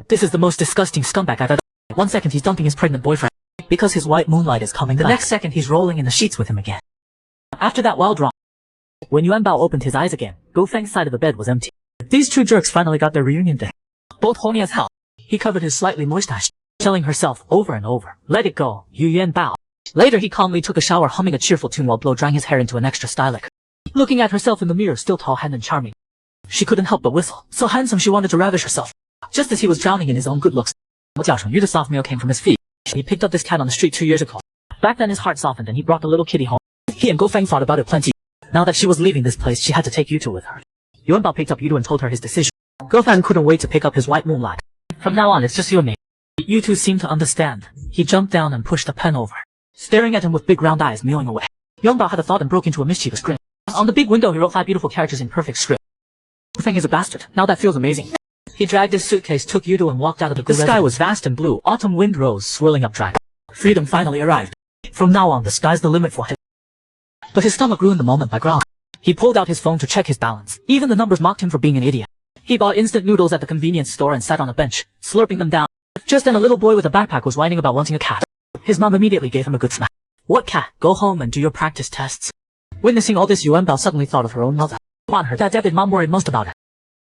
This is the most disgusting scumbag I've ever. 1 second he's dumping his pregnant boyfriend because his white moonlight is coming. The next second he's rolling in the sheets with him again. After that wild drama, when Yuanbao opened his eyes again, Go Feng's side of the bed was empty. These two jerks finally got their reunion day. Both horny as hell. He covered his slightly moist ass, telling herself over and over, "Let it go, Yuanbao." Later he calmly took a shower humming a cheerful tune while blow-drying his hair into an extra stylic. Looking at herself in the mirror, still tall-handed and charming, she couldn't help but whistle. So handsome she wanted to ravish herself. Just as he was drowning in his own good looks, the soft meal came from his feet. He picked up this cat on the street 2 years ago. Back then his heart softened and he brought the little kitty home. He and Go Feng thought about it plenty. Now that she was leaving this place, she had to take Yutu with her. Yuanbao picked up Yutu and told her his decision. Go Feng couldn't wait to pick up his white moonlight. From now on, it's just you and me. Yutu seemed to understand. He jumped down and pushed the pen over, staring at him with big round eyes, mewing away. Yuanbao had a thought and broke into a mischievous grin. On the big window he wrote 5 beautiful characters in perfect script. Go Feng is a bastard. Now that feels amazing. He dragged his suitcase, took Yutu and walked out of the sky was vast and blue. Autumn wind rose, swirling up dry. Freedom finally arrived. From now on, the sky's the limit for him. But his stomach grew in the moment by growling. He pulled out his phone to check his balance. Even the numbers mocked him for being an idiot. He bought instant noodles at the convenience store and sat on a bench, slurping them down. Just then a little boy with a backpack was whining about wanting a cat. His mom immediately gave him a good smack. "What cat? Go home and do your practice tests." Witnessing all this, Yuanbao suddenly thought of her own mother. On her that debit mom worried most about it,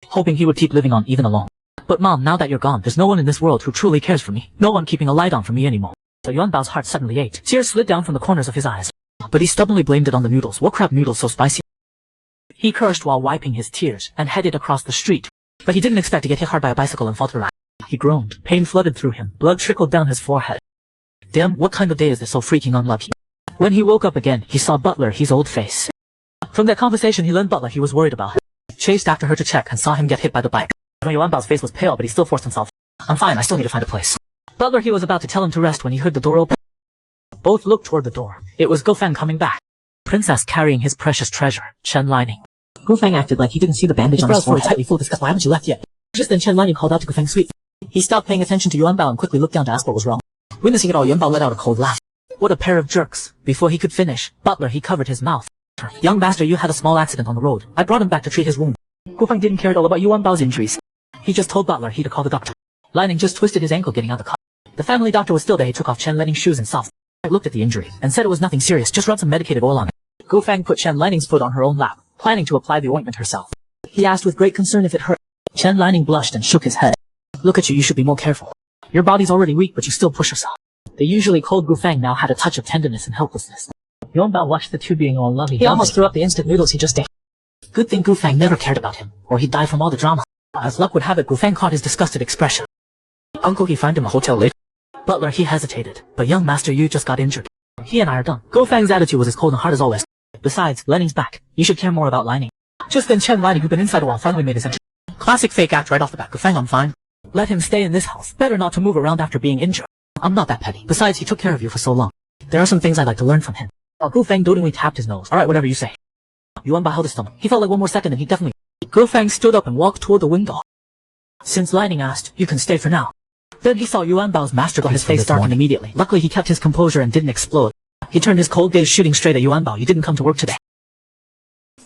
hoping he would keep living on even alone. "But mom, now that you're gone, there's no one in this world who truly cares for me. No one keeping a light on for me anymore." So Yuanbao's heart suddenly ached. Tears slid down from the corners of his eyes. But he stubbornly blamed it on the noodles. What crap noodles so spicy? He cursed while wiping his tears and headed across the street. But he didn't expect to get hit hard by a bicycle and fall to the right. He groaned. Pain flooded through him. Blood trickled down his forehead. Damn, what kind of day is this so freaking unlucky? When he woke up again, he saw Butler, his old face. From that conversation, he learned Butler he was worried about him. Chased after her to check and saw him get hit by the bike. Yuanbao's face was pale, but he still forced himself. "I'm fine, I still need to find a place." Butler he was about to tell him to rest when he heard the door open. Both looked toward the door. It was Go Feng coming back. Princess carrying his precious treasure, Chen Lining. Go Feng acted like he didn't see the bandage on his forehead. Tightly full of disgust. "Why haven't you left yet?" Just then Chen Lining called out to Go Feng sweet. He stopped paying attention to Yuanbao and quickly looked down to ask what was wrong. Witnessing it all, Yuanbao let out a cold laugh. What a pair of jerks. Before he could finish, Butler he covered his mouth. "Young master, you had a small accident on the road. I brought him back to treat his wound." Go Feng didn't care at all about Yuanbao's injuries. He just told Butler he to call the doctor. Lining just twisted his ankle getting out of the car. The family doctor was still there. He took off Chen Lining's shoes and soft. Looked at the injury and said it was nothing serious, just rub some medicated oil on it. Go Feng put Chen Lining's foot on her own lap, planning to apply the ointment herself. He asked with great concern if it hurt. Chen Lining blushed and shook his head. "Look at you, you should be more careful. Your body's already weak, but you still push yourself." The usually cold Go Feng now had a touch of tenderness and helplessness. Yuanbao watched the two being all lovey. He almost threw up the instant noodles he just ate. Good thing Go Feng never cared about him, or he'd die from all the drama. As luck would have it, Go Feng caught his disgusted expression. "Uncle, he find him a hotel later." Butler he hesitated, "But young master, you just got injured. He and I are done." Go Feng's attitude was as cold and hard as always. "Besides, Lining's back. You should care more about Lining." Just then Chen Lining, who'd been inside a while, finally made his entry. Classic fake act right off the bat. "Go Feng, I'm fine. Let him stay in this house. Better not to move around after being injured. I'm not that petty. Besides, he took care of you for so long. There are some things I'd like to learn from him." Go Feng dotingly tapped his nose. "Alright, whatever you say." Yuanbao held his stomach. He felt like one more second and he definitely... Go Feng stood up and walked toward the window. Since Lining asked, "You can stay for now." Then he saw Yuanbao's masterpiece. His face darkened immediately. Luckily he kept his composure and didn't explode. He turned his cold gaze shooting straight at Yuanbao. "You didn't come to work today.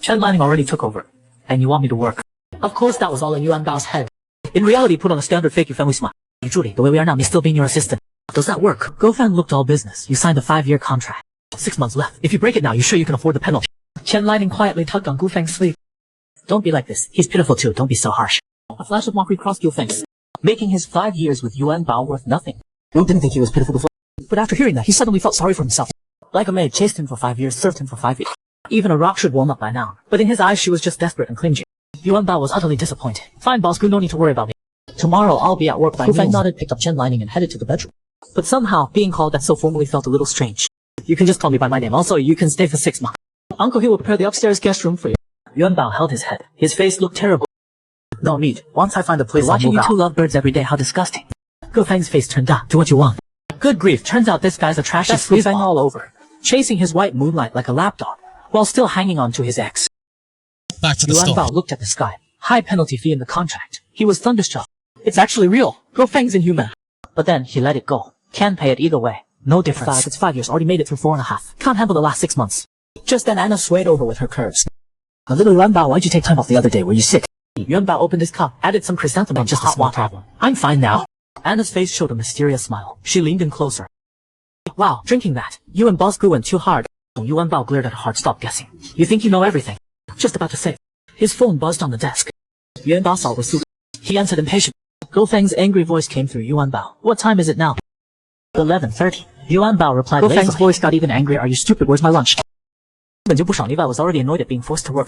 Chen Lining already took over. And you want me to work?" Of course that was all in Yuanbao's head. In reality, he put on a standard fake family smile. "Julie, the way we are now, me still being your assistant. Does that work?" Go Feng looked all business. "You signed a 5-year contract. 6 months left. If you break it now, you sure you can afford the penalty?" Chen Lining quietly tugged on Go Feng's sleeve. "Don't be like this. He's pitiful too. Don't be so harsh." A flash of mockery crossed Go Feng's, making his 5 years with Yuanbao worth nothing. Wu didn't think he was pitiful before, but after hearing that, he suddenly felt sorry for himself. Like a maid, chased him for 5 years, served him for 5 years. Even a rock should warm up by now. But in his eyes, she was just desperate and clingy. Yuanbao was utterly disappointed. "Fine, boss, no need to worry about me. Tomorrow I'll be at work by noon." Go Feng nodded, picked up Chen Lining, and headed to the bedroom. But somehow, being called that so formally felt a little strange. "You can just call me by my name. Also, you can stay for 6 months. Uncle, he will prepare the upstairs guest room for you." Yuanbao held his head. His face looked terrible. "No need. Once I find a place, watching you two lovebirds every day, how disgusting." Go Feng's face turned dark. "Do what you want." Good grief, turns out this guy's a trashy sleazeball all over. Chasing his white moonlight like a lapdog, while still hanging on to his ex. Back to the Yuanbao story. looked at the sky. High penalty fee in the contract. He was thunderstruck. It's actually real. Go Feng's inhuman. But then he let it go. Can pay it either way. No difference. It's 5 years. Already made it through 4.5. Can't handle the last 6 months. Just then Anna swayed over with her curves. "A little Yuanbao, why'd you take time off the other day? Were you sick?" Yuanbao opened his cup, added some chrysanthemum, just a small problem. "I'm fine now." Anna's face showed a mysterious smile. She leaned in closer. Wow, drinking that. You and Boss Gu went too hard. Yuanbao glared at her hard. Stop guessing. You think you know everything. Just about to say. His phone buzzed on the desk. Yuanbao saw was Su. He answered impatiently. Go Feng's angry voice came through. Yuanbao, what time is it now? 11:30. Yuanbao replied. Go Feng's voice got even angrier. Are you stupid? Where's my lunch? Yuanbao was already annoyed at being forced to work.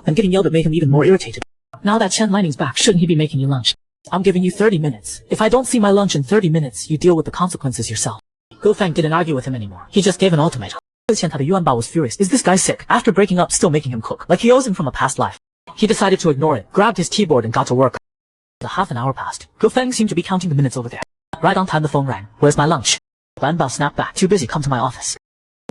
And getting yelled at made him even more irritated. Now that Chen Lining's back, shouldn't he be making you lunch? I'm giving you 30 minutes. If I don't see my lunch in 30 minutes, you deal with the consequences yourself. Go Feng didn't argue with him anymore. He just gave an ultimatum. Yuanbao was furious. Is this guy sick? After breaking up, still making him cook, like he owes him from a past life. He decided to ignore it, grabbed his keyboard and got to work. The half an hour passed. Go Feng seemed to be counting the minutes over there. Right on time the phone rang. Where's my lunch? Yuanbao snapped back. Too busy, come to my office.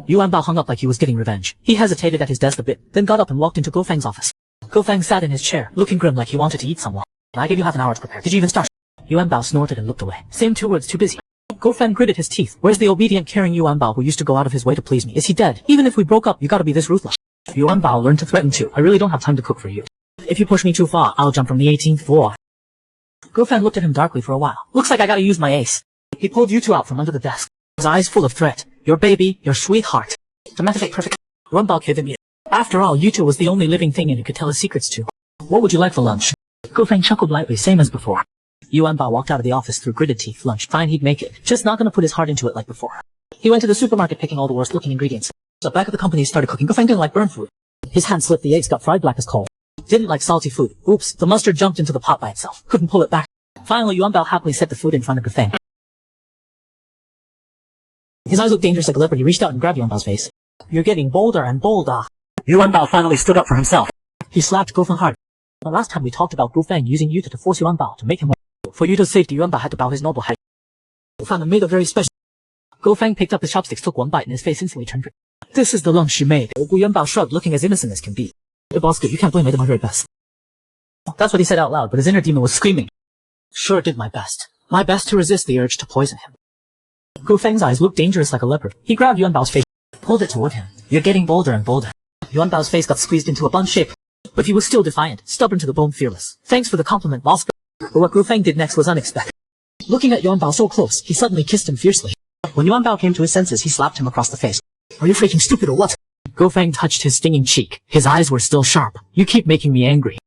Yuanbao hung up like he was getting revenge. He hesitated at his desk a bit, then got up and walked into Go Feng's office. Go Feng sat in his chair, looking grim like he wanted to eat someone. I gave you half an hour to prepare. Did you even start? Yuanbao snorted and looked away. Same two words, too busy. Go Feng gritted his teeth. Where's the obedient, caring Yuanbao who used to go out of his way to please me? Is he dead? Even if we broke up, you gotta be this ruthless. Yuanbao learned to threaten too. I really don't have time to cook for you. If you push me too far, I'll jump from the 18th floor. Go Feng looked at him darkly for a while. Looks like I gotta use my ace. He pulled you two out from under the desk. His eyes full of threat. Your baby, your sweetheart. Dramatic perfect. Yuanbao gave him. After all, Yuto was the only living thing and you could tell his secrets to. What would you like for lunch? Go Feng chuckled lightly, same as before. Yuanbao walked out of the office through gritted teeth. Lunch, fine, he'd make it. Just not gonna put his heart into it like before. He went to the supermarket picking all the worst looking ingredients. So back at the company he started cooking. Go Feng didn't like burnt food. His hand slipped, the eggs got fried black as coal. Didn't like salty food. Oops, the mustard jumped into the pot by itself. Couldn't pull it back. Finally, Yuanbao happily set the food in front of Go Feng. His eyes looked dangerous like a leopard. He reached out and grabbed Yuanbao's face. You're getting bolder and bolder. Yuanbao finally stood up for himself. He slapped Go Feng hard. The last time we talked about Go Feng using Yuta to force Yuanbao to make him work. For Yuta's safety, Yuanbao had to bow his noble head. Go Feng made a very special. Go Feng picked up his chopsticks, took one bite, and his face instantly turned red. This is the lunch she made. Yuanbao shrugged, looking as innocent as can be. The boss, you can't blame me, I did my very best. That's what he said out loud, but his inner demon was screaming. Sure did my best. My best to resist the urge to poison him. Go Feng's eyes looked dangerous like a leopard. He grabbed Yuanbao's face, pulled it toward him. You're getting bolder and bolder. Yuanbao's face got squeezed into a bun shape, but he was still defiant, stubborn to the bone, fearless. Thanks for the compliment, boss. But what Go Feng did next was unexpected. Looking at Yuanbao so close, he suddenly kissed him fiercely. When Yuanbao came to his senses, he slapped him across the face. Are you freaking stupid or what? Go Feng touched his stinging cheek. His eyes were still sharp. You keep making me angry.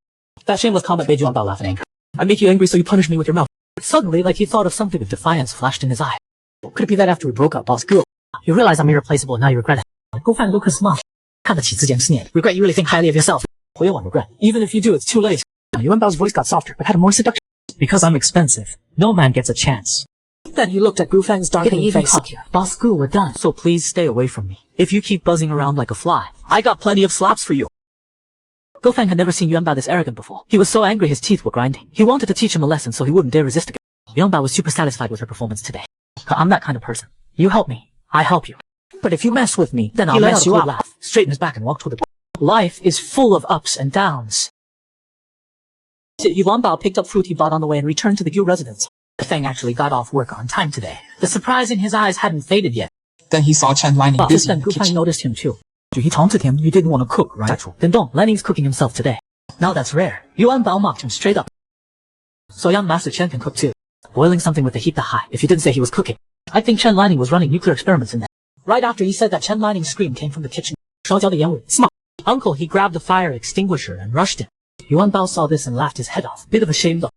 That shameless comment made Yuanbao laugh in anger. I make you angry so you punish me with your mouth. Suddenly, like he thought of something of defiance flashed in his eye. Could it be that after we broke up, boss? Go. You realize I'm irreplaceable and now you regret it. Go Feng looked at smile. Regret you really think highly of yourself. Regret. Even if you do, it's too late. Yuanbao's voice got softer, but had a more seductive. Because I'm expensive. No man gets a chance. Then he looked at Go Feng's darkening face. Boss Gu, we're done. So please stay away from me. If you keep buzzing around like a fly, I got plenty of slaps for you. Go Feng had never seen Yuanbao this arrogant before. He was so angry his teeth were grinding. He wanted to teach him a lesson so he wouldn't dare resist again. Yuanbao was super satisfied with her performance today. I'm that kind of person. You help me, I help you. But if you mess with me, then I'll mess you up. Laugh, straightened his back and walked toward the door. Life is full of ups and downs. Yuanbao picked up fruit he bought on the way and returned to the Gu residence. Feng actually got off work on time today. The surprise in his eyes hadn't faded yet. Then he saw Chen Lining busy in the kitchen. Noticed him too. He taunted him, you didn't want to cook, right? That's true. Then don't, Lenning's cooking himself today. Now that's rare. Yuanbao mocked him straight up. So young Master Chen can cook too. Boiling something with the heat that high, if you didn't say he was cooking. I think Chen Lining was running nuclear experiments in there. Right after he said that, Chen Lining's scream came from the kitchen. Smart. Uncle, he grabbed the fire extinguisher and rushed in. Yuanbao saw this and laughed his head off. Bit of a shame though.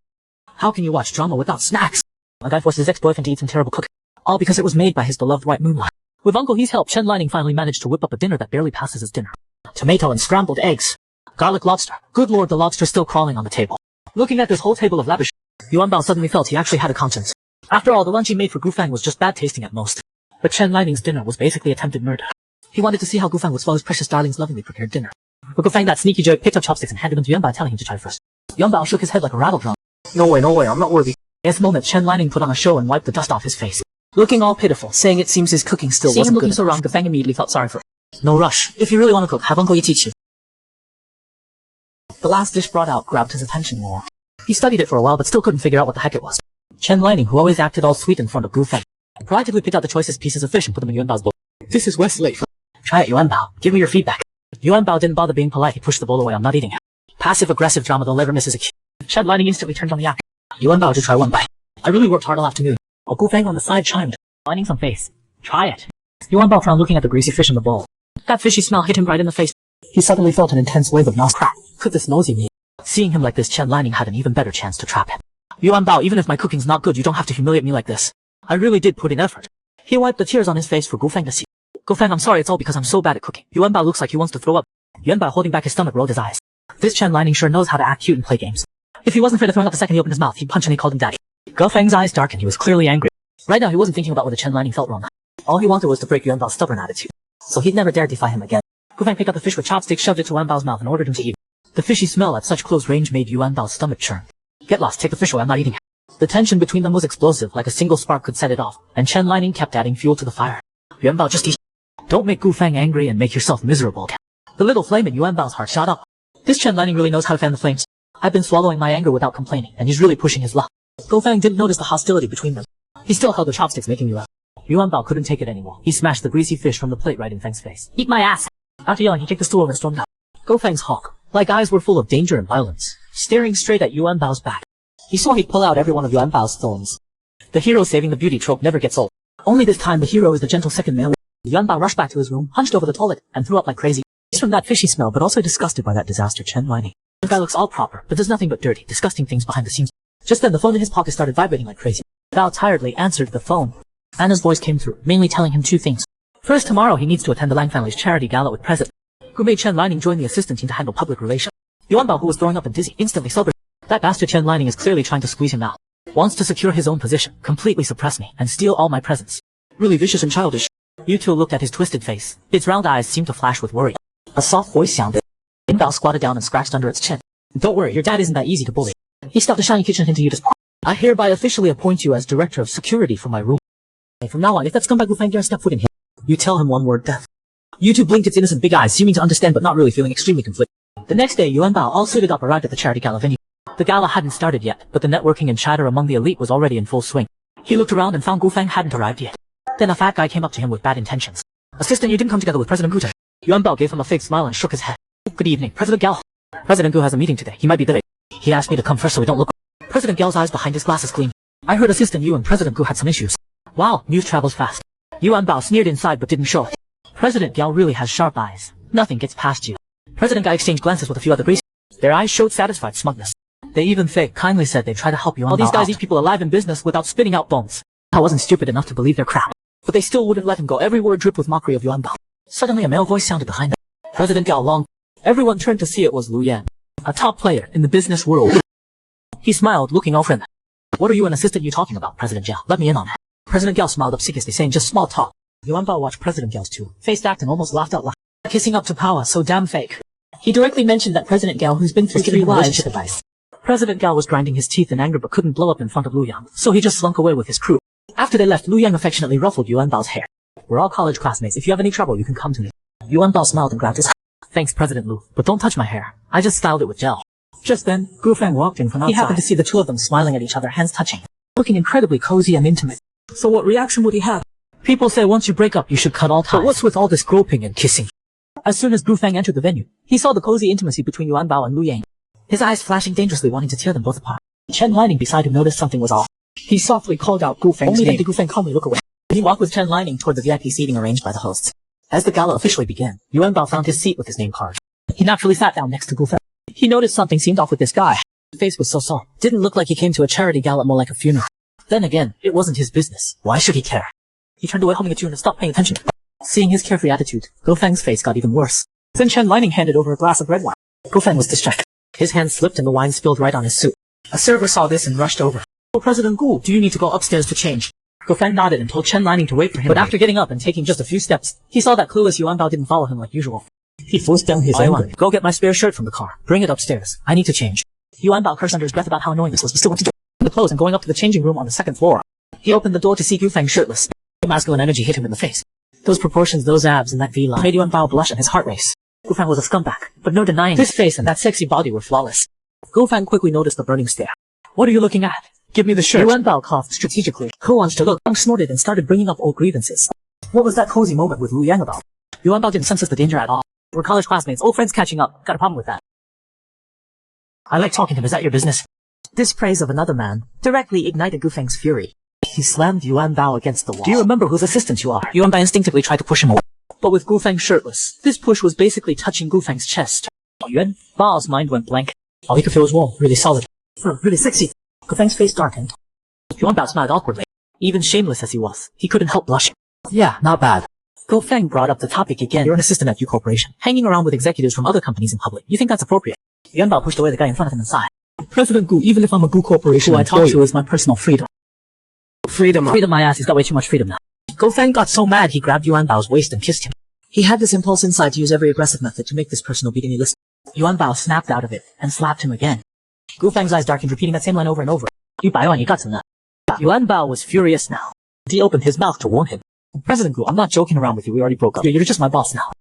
How can you watch drama without snacks? A guy forced his ex-boyfriend to eat some terrible cooking. All because it was made by his beloved white moonlight. With Uncle He's help, Chen Lining finally managed to whip up a dinner that barely passes as dinner. Tomato and scrambled eggs. Garlic lobster. Good lord, the lobster's still crawling on the table. Looking at this whole table of lavish, Yuanbao suddenly felt he actually had a conscience. After all, the lunch he made for Gu Feng was just bad tasting at most. But Chen Lining's dinner was basically attempted murder. He wanted to see how Gu Feng would swallow his precious darling's lovingly prepared dinner. But Gu Feng, that sneaky jerk, picked up chopsticks and handed them to Yuanbao, telling him to try first. Yuanbao shook his head like a rattle drum. No way, I'm not worthy. At this moment, Chen Lining put on a show and wiped the dust off his face. Looking all pitiful, saying it seems his cooking still wasn't good. Seeing him looking so wrong, Gu Feng immediately felt sorry for him. No rush. If you really want to cook, have Uncle Yi teach you. The last dish brought out grabbed his attention more. He studied it for a while but still couldn't figure out what the heck it was. Chen Lining, who always acted all sweet in front of Gu Feng, proactively picked out the choicest pieces of fish and put them in Yuanbao's bowl. This is Westlake. Try it, Yuanbao. Give me your feedback. Yuanbao didn't bother being polite. He pushed the bowl away. I'm not eating it. Passive-aggressive drama, they'll never miss his cue. Chen Lining instantly turned on the yak. Yuanbao to try one bite. I really worked hard all afternoon. A Gu Feng on the side chimed, lining some face. Try it. Yuanbao frowned looking at the greasy fish in the bowl. That fishy smell hit him right in the face. He suddenly felt an intense wave of nausea. Crap, could this nosy me? Seeing him like this, Chen Lining had an even better chance to trap him. Yuanbao, even if my cooking's not good, you don't have to humiliate me like this. I really did put in effort. He wiped the tears on his face for Gu Feng to see. Gu Feng, I'm sorry, it's all because I'm so bad at cooking. Yuanbao looks like he wants to throw up. Yuanbao, holding back his stomach, rolled his eyes. This Chen Lining sure knows how to act cute and play games. If he wasn't afraid of throwing up the second he opened his mouth, he'd punch and he called him daddy. Gu Feng's eyes darkened, he was clearly angry. Right now he wasn't thinking about whether Chen Lining felt wrong. All he wanted was to break Yuanbao's stubborn attitude. So he'd never dare defy him again. Gu Feng picked up the fish with chopsticks, shoved it to Yuanbao's mouth and ordered him to eat. The fishy smell at such close range made Yuanbao's stomach churn. Get lost, take the fish away, I'm not eating it. The tension between them was explosive, like a single spark could set it off, and Chen Lining kept adding fuel to the fire. Yuanbao, just eat. Don't make Gu Feng angry and make yourself miserable. The little flame in Yuanbao's heart shot up. This Chen Lining really knows how to fan the flames. I've been swallowing my anger without complaining, and he's really pushing his luck. Gu Feng didn't notice the hostility between them. He still held the chopsticks, making me laugh. Yuanbao couldn't take it anymore. He smashed the greasy fish from the plate right in Feng's face. Eat my ass! After yelling, he kicked the stool over and stormed out. Gu Feng's hawk, like eyes, were full of danger and violence, staring straight at Yuanbao's back. He swore he'd pull out every one of Yuanbao's thorns. The hero saving the beauty trope never gets old. Only this time the hero is the gentle second male. Yuanbao rushed back to his room, hunched over the toilet, and threw up like crazy. He's from that fishy smell, but also disgusted by that disaster Chen Lining. The guy looks all proper, but does nothing but dirty, disgusting things behind the scenes. Just then the phone in his pocket started vibrating like crazy. Bao tiredly answered the phone. Anna's voice came through, mainly telling him two things. First, tomorrow he needs to attend the Lang family's charity gala with President, who made Chen Lining join the assistant team to handle public relations. Yuanbao, who was throwing up and dizzy, instantly celebrated. That bastard Chen Lining is clearly trying to squeeze him out. Wants to secure his own position, completely suppress me, and steal all my presents. Really vicious and childish. Yuanbao looked at his twisted face. Its round eyes seemed to flash with worry. A soft voice sounded. Yuanbao squatted down and scratched under its chin. Don't worry, your dad isn't that easy to bully. He stuffed a shiny kitchen into Yuta's paw. I hereby officially appoint you as director of security for my room. From now on, if that scumbag Gu Feng dares step foot in here, you tell him one word, death. Yutu blinked its innocent big eyes, seeming to understand but not really, feeling extremely conflicted. The next day, Yuanbao, all suited up, arrived at the charity gala venue. The gala hadn't started yet, but the networking and chatter among the elite was already in full swing. He looked around and found Gu Feng hadn't arrived yet. Then a fat guy came up to him with bad intentions. Assistant, you didn't come together with President Gu today. Yuanbao gave him a fake smile and shook his head. Good evening, President Gao. President Gu has a meeting today. He might be delayed. He asked me to come first so we don't look. President Gao's eyes behind his glasses gleamed. I heard Assistant Yu and President Gu had some issues. Wow, news travels fast. Yuanbao sneered inside but didn't show it. President Gao really has sharp eyes. Nothing gets past you. President Gao exchanged glances with a few other greasy. Their eyes showed satisfied smugness. They even kindly said they'd try to help Yuanbao. All these guys eat people alive in business without spitting out bones. I wasn't stupid enough to believe their crap. But they still wouldn't let him go. Every word dripped with mockery of Yuanbao. Suddenly a male voice sounded behind them. President Gao Long. Everyone turned to see it was Lu Yan, a top player in the business world. He smiled, looking all friendly. What are you and Assistant Yu talking about, President Gao? Let me in on it. President Gao smiled obsequiously, saying just small talk. Yuanbao watched President Gao's two-faced act and almost laughed out loud. Kissing up to power, so damn fake. He directly mentioned that President Gao, who's been through 3 lives, advice. President Gao was grinding his teeth in anger but couldn't blow up in front of Lu Yang, so he just slunk away with his crew. After they left, Lu Yang affectionately ruffled Yuanbao's hair. We're all college classmates. If you have any trouble, you can come to me. Yuanbao smiled and grabbed his hand. Thanks, President Lu, but don't touch my hair. I just styled it with gel. Just then, Gu Feng walked in from outside. He happened to see the two of them smiling at each other, hands touching, looking incredibly cozy and intimate. So what reaction would he have? People say once you break up, you should cut all ties. But what's with all this groping and kissing? As soon as Gu Feng entered the venue, he saw the cozy intimacy between Yuanbao and Lu Yang. His eyes flashing dangerously, wanting to tear them both apart. Chen Lining beside him noticed something was off. He softly called out Gu Feng's name. Only then did Gu Feng calmly look away. He walked with Chen Lining toward the VIP seating arranged by the hosts. As the gala officially began, Yuanbao found his seat with his name card. He naturally sat down next to Gu Feng. He noticed something seemed off with this guy. His face was so soft. Didn't look like he came to a charity gala, more like a funeral. Then again, it wasn't his business. Why should he care? He turned away, humming a tune, and stopped paying attention. Seeing his carefree attitude, Gu Feng's face got even worse. Then Chen Lining handed over a glass of red wine. Gu Feng was distracted. His hand slipped and the wine spilled right on his suit. A server saw this and rushed over. Oh, President Gu, do you need to go upstairs to change? Gu Feng nodded and told Chen Lining to wait for him. But after getting up and taking just a few steps, he saw that clueless Yuanbao didn't follow him like usual. He forced down his anger. Go get my spare shirt from the car. Bring it upstairs. I need to change. Yuanbao cursed under his breath about how annoying this was, but still went to the clothes and going up to the changing room on the 2nd floor. He opened the door to see Gu Feng shirtless. Masculine energy hit him in the face. Those proportions, those abs, and that V-line made Yuanbao blush and his heart race. Gu Feng was a scumbag, but no denying his face and that sexy body were flawless. Gu Feng quickly noticed the burning stare. What are you looking at? Give me the shirt. Yuanbao coughed strategically. Who wants to look? Feng snorted and started bringing up old grievances. What was that cozy moment with Lu Yang about? Yuanbao didn't sense the danger at all. We're college classmates, old friends catching up. Got a problem with that. I like talking to him. Is that your business? This praise of another man directly ignited Gu Feng's fury. He slammed Yuanbao against the wall. Do you remember whose assistant you are? Yuanbao instinctively tried to push him away. But with Gu Feng shirtless, this push was basically touching Gu Feng's chest. Yuanbao's mind went blank. All he could feel was warm, really solid, really sexy. Gu Feng's face darkened. Yuanbao smiled awkwardly. Even shameless as he was, he couldn't help blushing. Yeah, not bad. Gu Feng brought up the topic again. You're an assistant at Yu Corporation, hanging around with executives from other companies in public. You think that's appropriate? Yuanbao pushed away the guy in front of him and sighed. President Gu, even if I'm a Gu Corporation who I talk to is my personal freedom. Freedom my ass, he's got way too much freedom now. Gu Feng got so mad he grabbed Yuanbao's waist and kissed him. He had this impulse inside to use every aggressive method to make this person obediently listen. Yuanbao snapped out of it and slapped him again. Gu Feng's eyes darkened, repeating that same line over and over. Yuanbao was furious now. He opened his mouth to warn him. President Gu, I'm not joking around with you, we already broke up. You're just my boss now.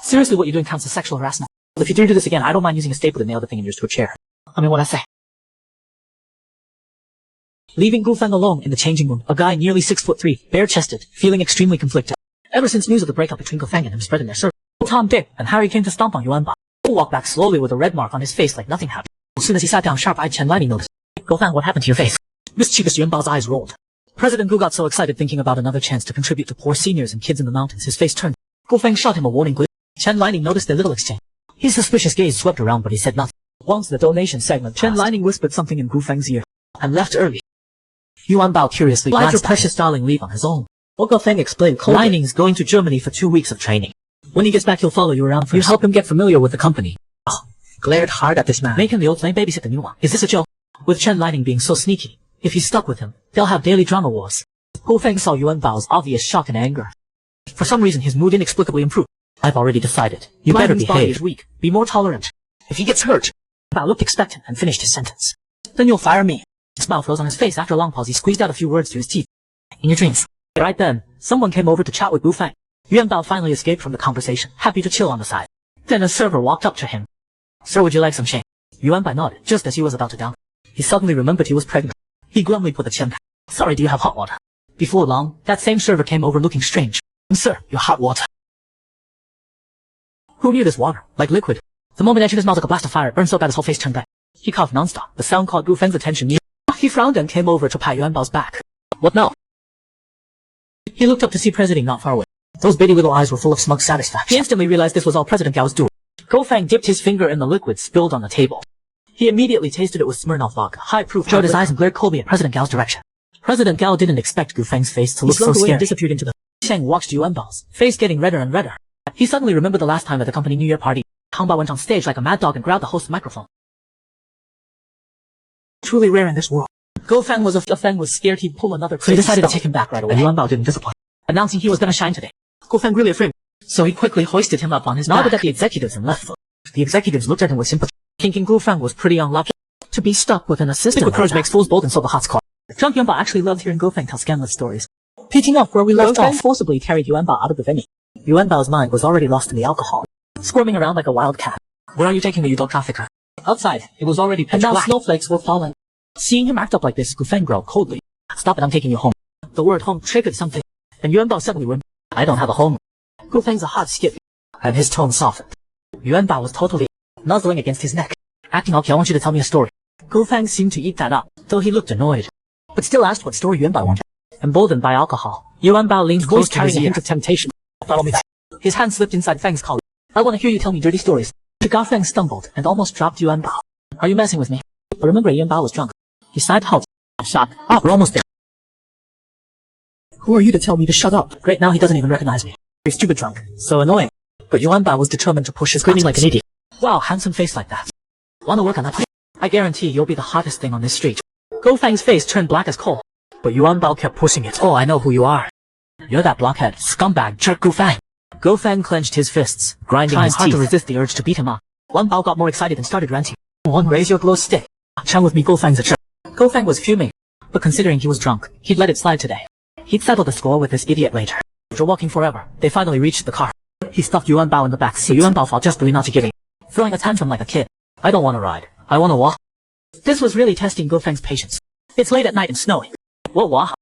Seriously, what you're doing counts as sexual harassment. If you do this again, I don't mind using a staple to nail the thing of yours to a chair. I mean, what I say. Leaving Gu Feng alone in the changing room, a guy nearly 6'3", bare-chested, feeling extremely conflicted. Ever since news of the breakup between Gu Feng and him spread in their circle, Tom, Dick, and Harry came to stomp on Yuanbao. Gu walked back slowly with a red mark on his face like nothing happened. As soon as he sat down, sharp-eyed Chen Lining noticed. Gu Feng, what happened to your face? Mischievous Yuanbao's eyes rolled. President Gu got so excited thinking about another chance to contribute to poor seniors and kids in the mountains, his face turned. Gu Feng shot him a warning glare. Chen Lining noticed their little exchange. His suspicious gaze swept around, but he said nothing. Once the donation segment passed, Chen Lining whispered something in Gu Feng's ear and left early. Yuanbao curiously glanced. Why'd your precious darling leave on his own? Gu Feng explained coldly. Lining's going to Germany for 2 weeks of training. When he gets back, he'll follow you around first. You help him get familiar with the company. Oh, glared hard at this man. Make him the old flame babysit the new one. Is this a joke? With Chen Lining being so sneaky, if he's stuck with him, they'll have daily drama wars. Gu Feng saw Yuanbao's obvious shock and anger. For some reason, his mood inexplicably improved. I've already decided. You better behave. Body is weak. Be more tolerant. If he gets hurt. Bao looked expectant and finished his sentence. Then you'll fire me. His smile froze on his face. After a long pause, he squeezed out a few words through his teeth. In your dreams. Right then, someone came over to chat with Gu Feng. Yuanbao finally escaped from the conversation, happy to chill on the side. Then a server walked up to him. Sir, would you like some shake? Yuanbao nodded, just as he was about to down. He suddenly remembered he was pregnant. He glumly put the chen back. Sorry, do you have hot water? Before long, that same server came over looking strange. Sir, your hot water. Who knew this water? Like liquid. The moment it entered his mouth like a blast of fire, it burned so bad his whole face turned red. He coughed nonstop. The sound caught Gu Feng's attention. He frowned and came over to pat Yuanbao's back. What now? He looked up to see President not far away. Those bitty little eyes were full of smug satisfaction. He instantly realized this was all President Gao's doing. Gu Feng dipped his finger in the liquid spilled on the table. He immediately tasted it with Smirnoff vodka, high-proof, showed his eyes and glared coldly at President Gao's direction. President Gao didn't expect Gu Feng's face to look so scary. He disappeared into the... Sheng watched Yuanbao's face getting redder and redder. He suddenly remembered the last time at the company New Year party. Yuanbao went on stage like a mad dog and grabbed the host's microphone. Truly rare in this world. Gu Feng was scared he'd pull another crazy. So he decided to take him back right away. And Yuanbao didn't disappoint, announcing he was gonna shine today. Gu Feng really afraid, so he quickly hoisted him up on his back. Nodded at the executives and left. The executives looked at him with sympathy, thinking Gu Feng was pretty unlucky to be stuck with an assistant. Liquid courage makes fools bold, and so the hot's caught. Drunk Yuanbao actually loved hearing Gu Feng tell scandalous stories. Picking up where we left off, forcibly carried Yuanbao out of the venue. Yuanbao's mind was already lost in the alcohol, squirming around like a wild cat. Where are you taking me, you dog trafficker? Outside, it was already pitch black. And now snowflakes were falling. Seeing him act up like this, Gu Feng growled coldly. Stop it, I'm taking you home. The word home triggered something, and Yuanbao suddenly went, I don't have a home. Gu Feng's a hot skip, and his tone softened. Yuanbao was totally nuzzling against his neck. Acting okay, I want you to tell me a story. Gu Feng seemed to eat that up, though he looked annoyed, but still asked what story Yuanbao wanted. Emboldened by alcohol, Yuanbao leaned close to his ear. A hint of temptation. Follow me back. His hand slipped inside Feng's collar. I want to hear you tell me dirty stories. Gu Feng stumbled and almost dropped Yuanbao. Are you messing with me? But remember, Yuanbao was drunk. He sighed out. Shut up, we're almost there. Who are you to tell me to shut up? Great, now he doesn't even recognize me. Very stupid drunk. So annoying. But Yuanbao was determined to push his grinning like an idiot. Wow, handsome face like that. Wanna work on that? I guarantee you'll be the hottest thing on this street. Gu Feng's face turned black as coal. But Yuanbao kept pushing it. Oh, I know who you are. You're that blockhead, scumbag, jerk Gu Feng. Gu Feng clenched his fists, grinding his teeth. Hard to resist the urge to beat him up. Yuanbao got more excited and started ranting. Raise your glow stick. Chum with me, Gu Feng's a jerk. Gu Feng was fuming, but considering he was drunk, he'd let it slide today. He'd settle the score with this idiot later. After walking forever, they finally reached the car. He stuffed Yuanbao in the back seat. Yuanbao fought just not to give in, throwing a tantrum like a kid. I don't want to ride. I want to walk. This was really testing Gu Feng's patience. It's late at night and snowing. What?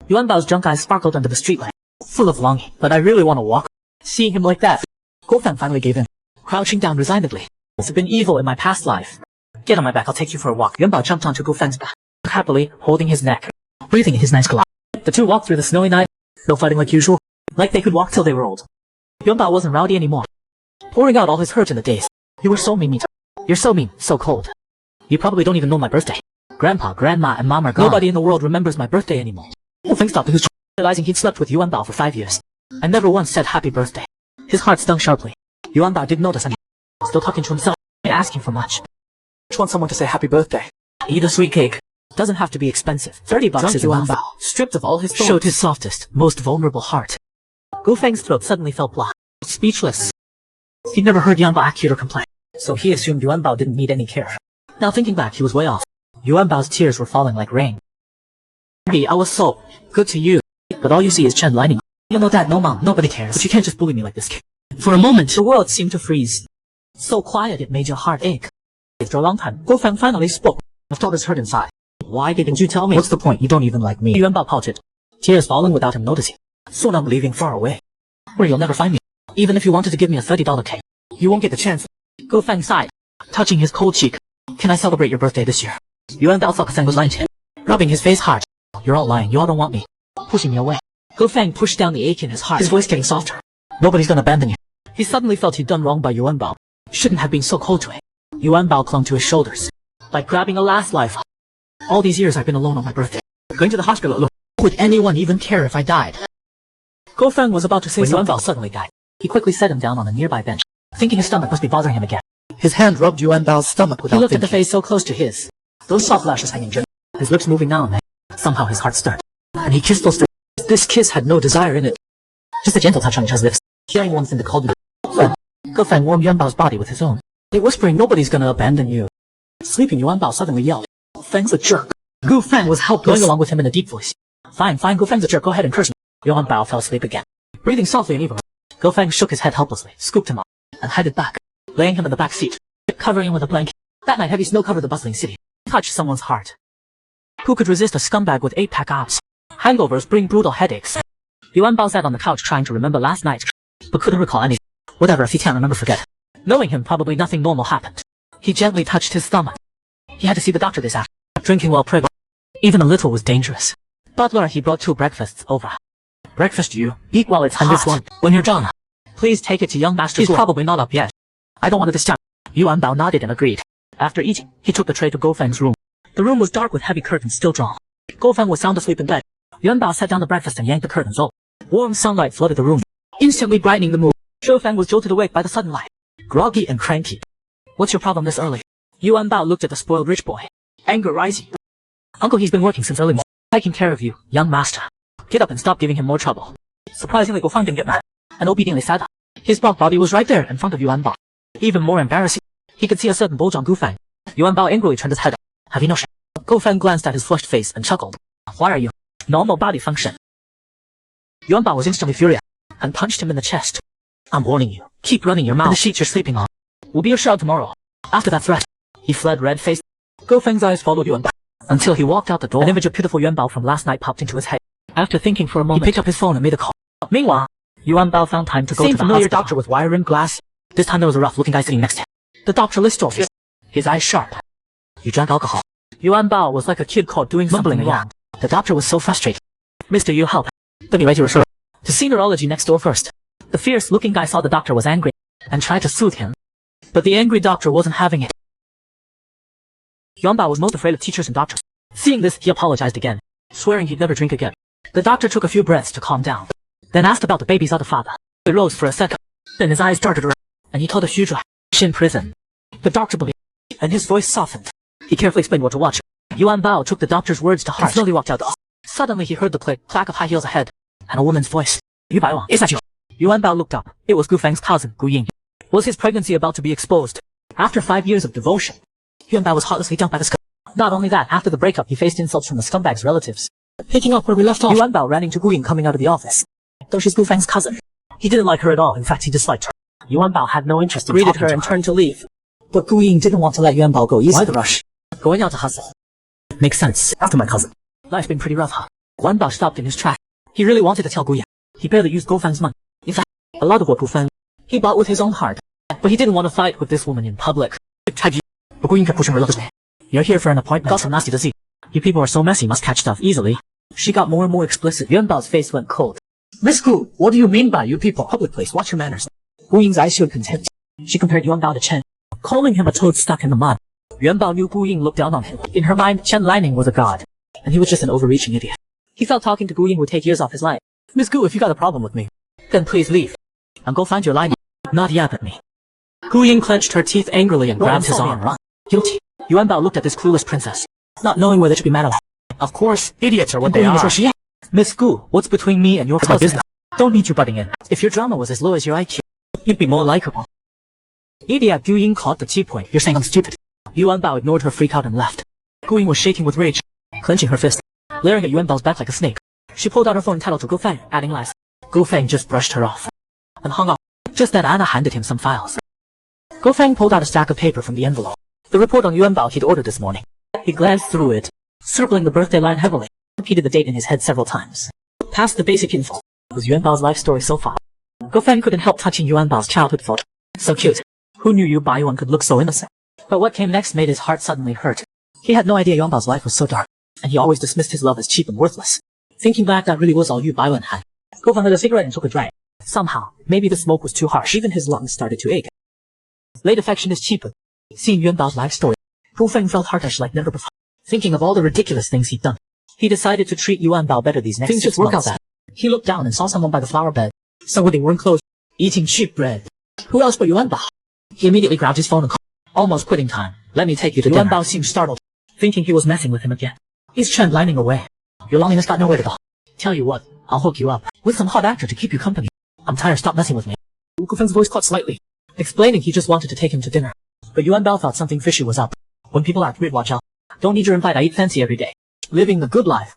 Yuanbao's drunk eyes sparkled under the streetlight, full of longing. But I really want to walk. Seeing him like that, Gu Feng finally gave in, crouching down resignedly. It's been evil in my past life. Get on my back, I'll take you for a walk. Yuanbao jumped onto Gu Feng's back, happily holding his neck, breathing in his nice glove. The two walked through the snowy night, no fighting like usual, like they could walk till they were old. Yuanbao wasn't rowdy anymore, pouring out all his hurt in the days. You were so mean. You're so mean, so cold. You probably don't even know my birthday. Grandpa, Grandma, and Mom are gone. Nobody in the world remembers my birthday anymore. Gu Feng stopped his realizing he'd slept with Yuanbao for 5 years, and never once said happy birthday. His heart stung sharply. Yuanbao didn't notice anything, still talking to himself, asking for much. Just want someone to say happy birthday. Eat a sweet cake. Doesn't have to be expensive. $30 is Yuanbao, stripped of all his thorns, showed his softest, most vulnerable heart. Gu Feng's throat suddenly felt blocked, speechless. He'd never heard Yuanbao act cute or complain, so he assumed Yuanbao didn't need any care. Now thinking back, he was way off. Yuanbao's tears were falling like rain. I was so good to you, but all you see is Chen lining. You know that, no mom, nobody cares. But you can't just bully me like this, kid. For a moment, the world seemed to freeze. So quiet it made your heart ache. After a long time, Gu Feng finally spoke. I've felt this hurt inside. Why didn't you tell me? What's the point? You don't even like me. Yuanbao pouted, tears falling without him noticing. Soon I'm leaving far away, where you'll never find me. Even if you wanted to give me a $30 cake, you won't get the chance. Gu Feng sighed, touching his cold cheek. Can I celebrate your birthday this year? Yuanbao thought Gu Feng was lying to him, rubbing his face hard. You're all lying. You all don't want me. Pushing me away. Gu Feng pushed down the ache in his heart, his voice getting softer. Nobody's gonna abandon you. He suddenly felt he'd done wrong by Yuanbao. Shouldn't have been so cold to him. Yuanbao clung to his shoulders, like grabbing a last life. All these years I've been alone on my birthday, going to the hospital alone. Would anyone even care if I died? Gu Feng was about to say something when Yuanbao suddenly died. He quickly set him down on a nearby bench, thinking his stomach must be bothering him again. His hand rubbed Yuanbao's stomach without He looked thinking. at the face so close to his, those soft lashes hanging gently, his lips moving now and then. Somehow his heart stirred, and he kissed those lips. This kiss had no desire in it, just a gentle touch on each other's lips, hearing one thing that called him. Gu Feng warmed Yuanbao's body with his own, whispering, nobody's gonna abandon you. Sleeping, Yuanbao suddenly yelled, Feng's a jerk. Gu Feng was helpless, going along with him in a deep voice. Fine, Gu Feng's a jerk, go ahead and curse him. Yuanbao fell asleep again, breathing softly and evenly. Gu Feng shook his head helplessly, scooped him up, and headed back, laying him in the back seat, covering him with a blanket. That night heavy snow covered the bustling city, touched someone's heart. Who could resist a scumbag with 8-pack abs? Hangovers bring brutal headaches. Yuanbao sat on the couch trying to remember last night, but couldn't recall anything. Whatever, if he can't remember, forget. Knowing him, probably nothing normal happened. He gently touched his stomach. He had to see the doctor this afternoon. Drinking while pregnant, even a little, was dangerous. Butler, he brought 2 breakfasts over. Breakfast you eat while it's hot. And this one, when you're done, please take it to young master. He's probably not up yet. I don't want it this time. Yuanbao nodded and agreed. After eating, he took the tray to Gu Feng's room. The room was dark with heavy curtains still drawn. Gu Feng was sound asleep in bed. Yuanbao set down the breakfast and yanked the curtains open. Warm sunlight flooded the room, instantly brightening the mood. Gu Feng was jolted awake by the sudden light, groggy and cranky. What's your problem this early? Yuanbao looked at the spoiled rich boy, anger rising. Uncle, he's been working since early morning, taking care of you, young master. Get up and stop giving him more trouble. Surprisingly, Gu Feng didn't get mad, and obediently sat up. His bulk body was right there in front of Yuanbao. Even more embarrassing, he could see a certain bulge on Gu Feng. Yuanbao angrily turned his head up. Have you no shame? Gu Feng glanced at his flushed face and chuckled. Why are you? Normal body function. Yuanbao was instantly furious, and punched him in the chest. I'm warning you, keep running your mouth. And the sheets you're sleeping on will be your shroud tomorrow. After that threat, he fled red-faced. Gu Feng's eyes followed Yuanbao until he walked out the door. An image of pitiful Yuanbao from last night popped into his head. After thinking for a moment, he picked up his phone and made a call. Meanwhile, Yuanbao found time to go to the familiar hospital. Doctor with wire-rimmed glass. This time there was a rough-looking guy sitting next to him. The doctor listened, his eyes sharp. You drank alcohol. Yuanbao was like a kid caught doing something wrong. The doctor was so frustrated. Mister, you help. Let me write you a referral to see neurology next door first. The fierce-looking guy saw the doctor was angry and tried to soothe him, but the angry doctor wasn't having it. Yuanbao was most afraid of teachers and doctors. Seeing this, he apologized again, swearing he'd never drink again. The doctor took a few breaths to calm down, then asked about the baby's other father. He rose for a second, then his eyes darted around, and he told a huge lie. In prison. The doctor believed, and his voice softened. He carefully explained what to watch. Yuanbao took the doctor's words to heart and slowly walked out the office. Suddenly he heard the clack of high heels ahead, and a woman's voice. Yuanbao, is that you? Yuanbao looked up. It was Gu Feng's cousin, Gu Ying. Was his pregnancy about to be exposed? After 5 years of devotion, Yuanbao was heartlessly dumped by the scum. Not only that, after the breakup, he faced insults from the scumbag's relatives. Picking up where we left off, Yuanbao ran into Gu Ying coming out of the office. Though she's Gu Feng's cousin, he didn't like her at all. In fact, he disliked her. Yuanbao had no interest in greeted her and turned to leave. But Gu Ying didn't want to let Yuanbao go easy. Why the rush? Going out to hustle. Makes sense. After my cousin. Life's been pretty rough, huh? Yuanbao stopped in his tracks. He really wanted to tell Gu Ying. He barely used Gu Feng's money. In fact, a lot of what Gu Feng he bought with his own heart. But he didn't want to fight with this woman in public. But but Gu Ying kept pushing her luck. You're here for an appointment. Got some nasty to see. You people are so messy, must catch stuff easily. She got more and more explicit. Yuanbao's face went cold. Miss Gu, what do you mean by you people? Public place, watch your manners. Gu Ying's eyes showed contempt. She compared Yuanbao to Chen, calling him a toad stuck in the mud. Yuanbao knew Gu Ying looked down on him. In her mind, Chen Lining was a god, and he was just an overreaching idiot. He felt talking to Gu Ying would take years off his life. Miss Gu, if you got a problem with me, then please leave, and go find your Lining. Not yap at me. Gu Ying clenched her teeth angrily and grabbed his arm. Guilty. Yuanbao looked at this clueless princess, not knowing whether to be mad or. Of course, idiots are what they are. Miss Gu, what's between me and your cousin? Business. Don't need you butting in. If your drama was as low as your IQ, you'd be more likable. Idiot. Gu Ying caught the key point. You're saying I'm stupid. Yuanbao ignored her freak out and left. Gu Ying was shaking with rage, clenching her fist, glaring at Yuanbao's back like a snake. She pulled out her phone and titled to Go Feng, adding lies. Go Feng just brushed her off and hung up. Just then Anna handed him some files. Go Feng pulled out a stack of paper from the envelope. The report on Yuanbao he'd ordered this morning. He glanced through it, circling the birthday line heavily, repeated the date in his head several times. Past the basic info was Yuanbao's life story so far. Go Feng couldn't help touching Yuanbao's childhood photo. So cute. Who knew Yu Baiyuan could look so innocent? But what came next made his heart suddenly hurt. He had no idea Yuanbao's life was so dark, and he always dismissed his love as cheap and worthless. Thinking back, that really was all Yu Baiyuan had. Go Feng lit a cigarette and took a drag. Somehow, maybe the smoke was too harsh. Even his lungs started to ache. Late affection is cheaper. Seeing Yuanbao's life story, Go Feng felt heartish like never before. Thinking of all the ridiculous things he'd done, he decided to treat Yuanbao better these next 6 months. He looked down and saw someone by the flower bed. Someone they weren't clothes, eating cheap bread. Who else but Yuanbao? He immediately grabbed his phone and called. Almost quitting time. Let me take you to dinner. Yuanbao seemed startled, thinking he was messing with him again. He's Chen Lining away. Your loneliness got nowhere to go. Tell you what, I'll hook you up with some hot actor to keep you company. I'm tired, stop messing with me. Go Feng's voice caught slightly, explaining he just wanted to take him to dinner. But Yuanbao thought something fishy was up. When people act weird, watch out. Don't need your invite, I eat fancy every day. Living the good life.